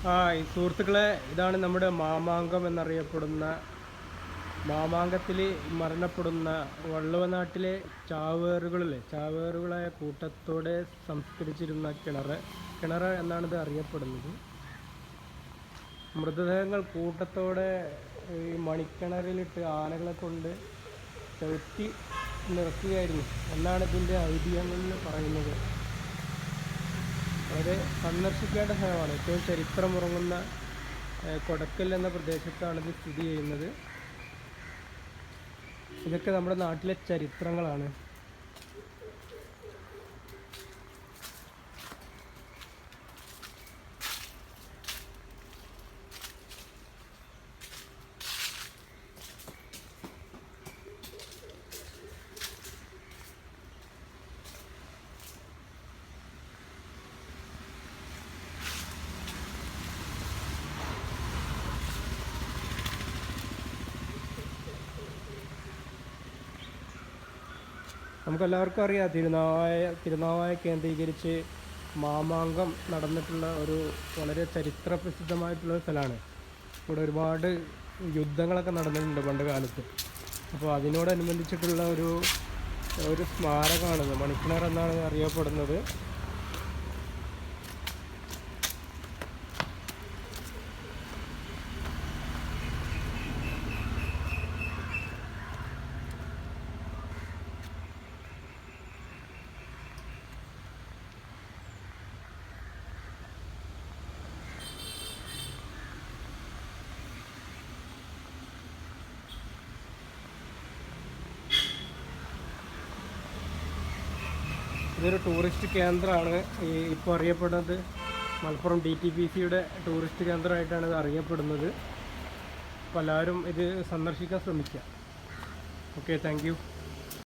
ഈ സുഹൃത്തുക്കളെ, ഇതാണ് നമ്മുടെ മാമാങ്കം എന്നറിയപ്പെടുന്ന, മാമാങ്കത്തിൽ മരണപ്പെടുന്ന വള്ളുവനാട്ടിലെ ചാവേറുകളിലെ ചാവേറുകളായ കൂട്ടത്തോടെ സംസ്കരിച്ചിരുന്ന കിണർ എന്നാണിത് അറിയപ്പെടുന്നത്. മൃതദേഹങ്ങൾ കൂട്ടത്തോടെ ഈ മണിക്കിണറിലിട്ട് ആനകളെ കൊണ്ട് ചവിട്ടി നിറക്കുകയായിരുന്നു എന്നാണ് ഇതിൻ്റെ ഐതിഹ്യങ്ങളിൽ പറയുന്നത്. വളരെ സന്ദർശിക്കേണ്ട സ്ഥലമാണ്. ഏറ്റവും ചരിത്രമുറങ്ങുന്ന കൊടക്കൽ എന്ന പ്രദേശത്താണ് ഇത് സ്ഥിതി ചെയ്യുന്നത്. ഇതൊക്കെ നമ്മുടെ നാട്ടിലെ ചരിത്രങ്ങളാണ്. നമുക്കെല്ലാവർക്കും അറിയാം, തിരുനാവായ കേന്ദ്രീകരിച്ച് മാമാങ്കം നടന്നിട്ടുള്ള ഒരു വളരെ ചരിത്ര പ്രസിദ്ധമായിട്ടുള്ള സ്ഥലമാണ്. ഇവിടെ ഒരുപാട് യുദ്ധങ്ങളൊക്കെ നടന്നിട്ടുണ്ട് പണ്ട് കാലത്ത്. അപ്പോൾ അതിനോടനുബന്ധിച്ചിട്ടുള്ള ഒരു സ്മാരകമാണിത്. മണിക്കിണർ എന്നാണ് അറിയപ്പെടുന്നത്. ഇതൊരു ടൂറിസ്റ്റ് കേന്ദ്രമാണ്. ഇപ്പോൾ അറിയപ്പെടുന്നത് മലപ്പുറം DTPCയുടെ ടൂറിസ്റ്റ് കേന്ദ്രമായിട്ടാണ് ഇത് അറിയപ്പെടുന്നത്. അപ്പോൾ എല്ലാവരും ഇത് സന്ദർശിക്കാൻ ശ്രമിക്കുക. Okay, thank you.